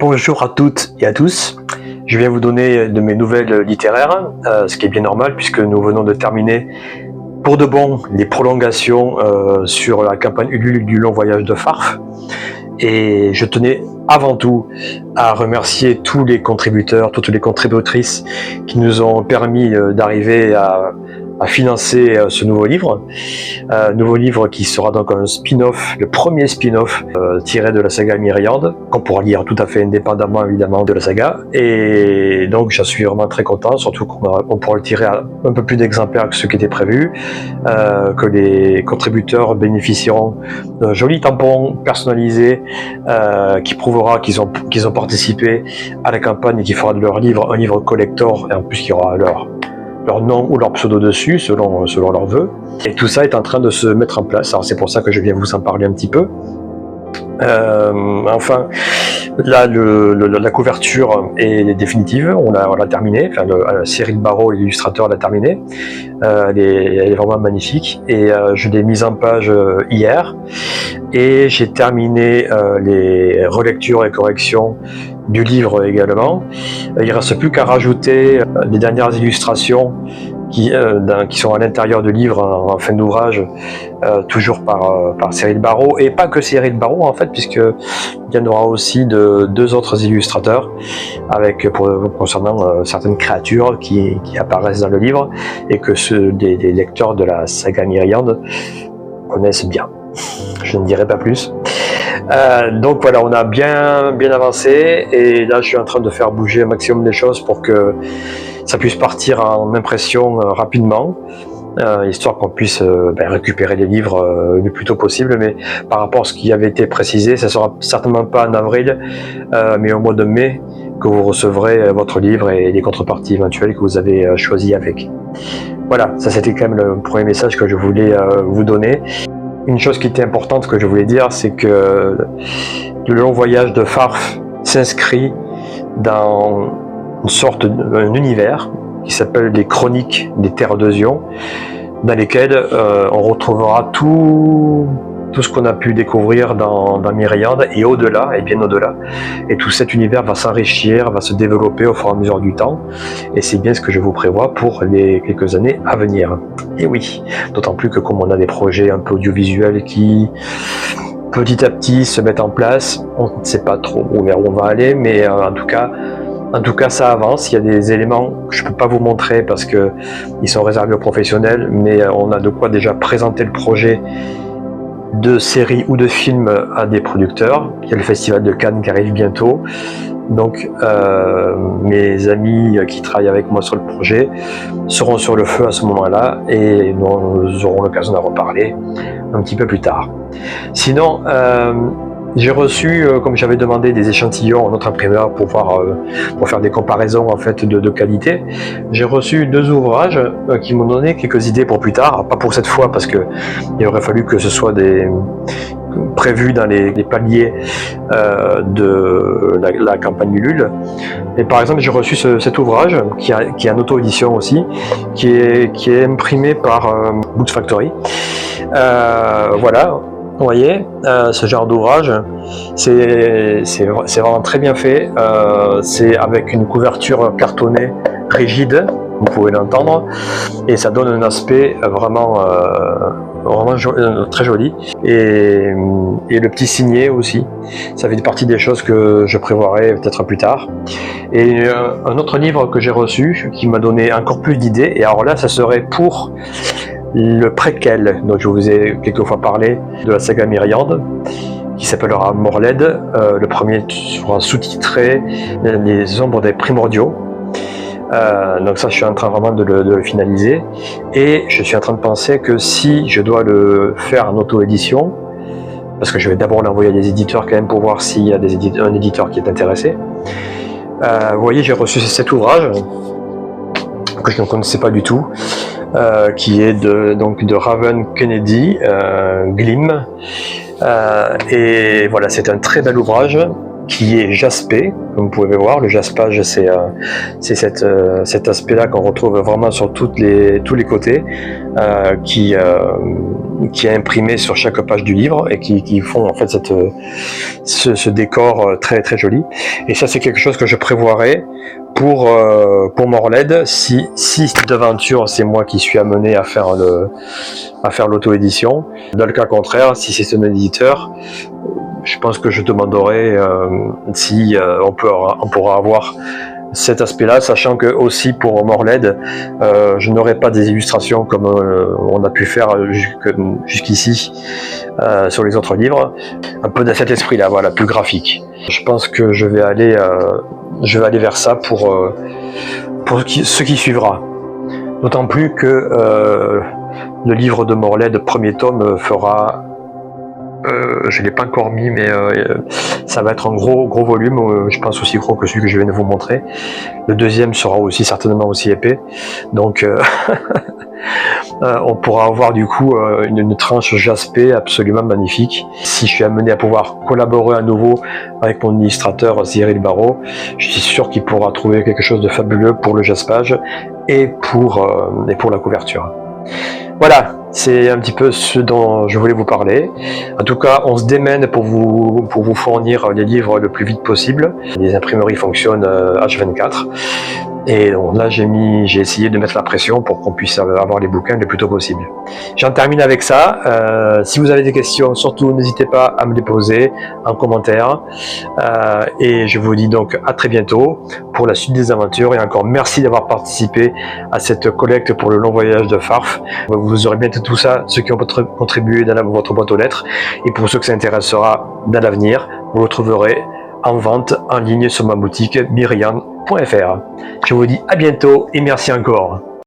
Bonjour à toutes et à tous. Je viens vous donner de mes nouvelles littéraires, ce qui est bien normal puisque nous venons de terminer pour de bon les prolongations sur la campagne Ulule du long voyage de Farf. Et je tenais avant tout à remercier tous les contributeurs, toutes les contributrices qui nous ont permis d'arriver à financer ce nouveau livre qui sera donc un spin-off, le premier spin-off tiré de la saga Myriande, qu'on pourra lire tout à fait indépendamment évidemment de la saga, et donc j'en suis vraiment très content, surtout qu'on pourra le tirer à un peu plus d'exemplaires que ce qui était prévu, que les contributeurs bénéficieront d'un joli tampon personnalisé qui prouvera qu'ils ont participé à la campagne et qui fera de leur livre un livre collector, et en plus il y aura leur nom ou leur pseudo dessus, selon leurs vœux. Et tout ça est en train de se mettre en place. Alors c'est pour ça que je viens vous en parler un petit peu. Enfin, là, la couverture est définitive. On l'a terminée. Enfin, Cyril Barrault, l'illustrateur, l'a terminée. Elle est vraiment magnifique. Et je l'ai mise en page hier. Et j'ai terminé les relectures et corrections du livre également. Il ne reste plus qu'à rajouter les dernières illustrations qui sont à l'intérieur du livre en fin d'ouvrage, toujours par Cyril Barrault, et pas que Cyril Barrault en fait, puisqu'il y en aura aussi de deux autres illustrateurs concernant certaines créatures qui apparaissent dans le livre et que des lecteurs de la saga Myriande connaissent bien. Je ne dirai pas plus. Donc voilà, on a bien avancé, et là je suis en train de faire bouger un maximum les choses pour que ça puisse partir en impression rapidement, histoire qu'on puisse récupérer les livres le plus tôt possible. Mais par rapport à ce qui avait été précisé, ça sera certainement pas en avril, mais au mois de mai que vous recevrez votre livre et les contreparties éventuelles que vous avez choisies avec. Voilà, ça c'était quand même le premier message que je voulais vous donner. Une chose qui était importante que je voulais dire, c'est que le long voyage de Farf s'inscrit dans une sorte d'un univers qui s'appelle les Chroniques des Terres de Zion, dans lesquelles on retrouvera tout ce qu'on a pu découvrir dans Myriande et au-delà, et bien au-delà. Et tout cet univers va s'enrichir, va se développer au fur et à mesure du temps. Et c'est bien ce que je vous prévois pour les quelques années à venir. Et oui, d'autant plus que comme on a des projets un peu audiovisuels qui petit à petit se mettent en place, on ne sait pas trop vers où on va aller, mais en tout cas ça avance. Il y a des éléments que je ne peux pas vous montrer parce qu'ils sont réservés aux professionnels, mais on a de quoi déjà présenter le projet de séries ou de films à des producteurs. Il y a le festival de Cannes qui arrive bientôt, donc mes amis qui travaillent avec moi sur le projet seront sur le feu à ce moment-là, et nous aurons l'occasion d'en reparler un petit peu plus tard. Sinon, j'ai reçu, comme j'avais demandé, des échantillons en notre imprimeur pour faire des comparaisons en fait de qualité. J'ai reçu deux ouvrages qui m'ont donné quelques idées pour plus tard, pas pour cette fois parce que il aurait fallu que ce soit prévu dans les paliers de la campagne Ulule. Et par exemple, j'ai reçu cet ouvrage qui est en auto-édition aussi, qui est imprimé par Books Factory. Voilà. Vous voyez, ce genre d'ouvrage, c'est vraiment très bien fait. C'est avec une couverture cartonnée rigide, vous pouvez l'entendre, et ça donne un aspect vraiment très joli. Et le petit signet aussi, ça fait partie des choses que je prévoirai peut-être plus tard. Et un autre livre que j'ai reçu qui m'a donné encore plus d'idées, et alors là, ça serait pour le préquel dont je vous ai quelquefois parlé de la saga Myriande, qui s'appellera Morled. Le premier sera sous-titré Les ombres des primordiaux. Donc ça, je suis en train vraiment de le finaliser, et je suis en train de penser que si je dois le faire en auto-édition, parce que je vais d'abord l'envoyer à des éditeurs quand même pour voir s'il y a un éditeur qui est intéressé. Vous voyez, j'ai reçu cet ouvrage que je ne connaissais pas du tout, qui est de Raven Kennedy, Glim, et voilà, c'est un très bel ouvrage qui est jaspé, comme vous pouvez voir. Le jaspage, c'est cet aspect-là qu'on retrouve vraiment sur tous les côtés, qui qui est imprimé sur chaque page du livre et qui font en fait ce décor très très joli. Et ça, c'est quelque chose que je prévoirais pour Morled, si cette aventure, c'est moi qui suis amené à faire l'auto-édition. Dans le cas contraire, si c'est un éditeur, je pense que je demanderai si on pourra avoir cet aspect-là, sachant que aussi pour Morled, je n'aurai pas des illustrations comme on a pu faire jusqu'ici sur les autres livres, un peu dans cet esprit-là, voilà, plus graphique. Je pense que je vais aller vers ça pour ce qui suivra. D'autant plus que le livre de Morled, premier tome, fera... je ne l'ai pas encore mis, mais ça va être un gros volume, je pense aussi gros que celui que je viens de vous montrer. Le deuxième sera aussi certainement aussi épais, donc on pourra avoir du coup une tranche jaspée absolument magnifique. Si je suis amené à pouvoir collaborer à nouveau avec mon illustrateur Cyril Barrault, je suis sûr qu'il pourra trouver quelque chose de fabuleux pour le jaspage et pour la couverture. Voilà, c'est un petit peu ce dont je voulais vous parler. En tout cas, on se démène pour vous fournir les livres le plus vite possible. Les imprimeries fonctionnent H24. Et donc là, j'ai essayé de mettre la pression pour qu'on puisse avoir les bouquins le plus tôt possible. J'en termine avec ça. Si vous avez des questions, surtout n'hésitez pas à me les poser en commentaire. Et je vous dis donc à très bientôt pour la suite des aventures. Et encore merci d'avoir participé à cette collecte pour le long voyage de Farf. Vous aurez bientôt tout ça, ceux qui ont contribué dans votre boîte aux lettres. Et pour ceux que ça intéressera dans l'avenir, vous le trouverez en vente en ligne sur ma boutique myriam.fr. Je vous dis à bientôt et merci encore.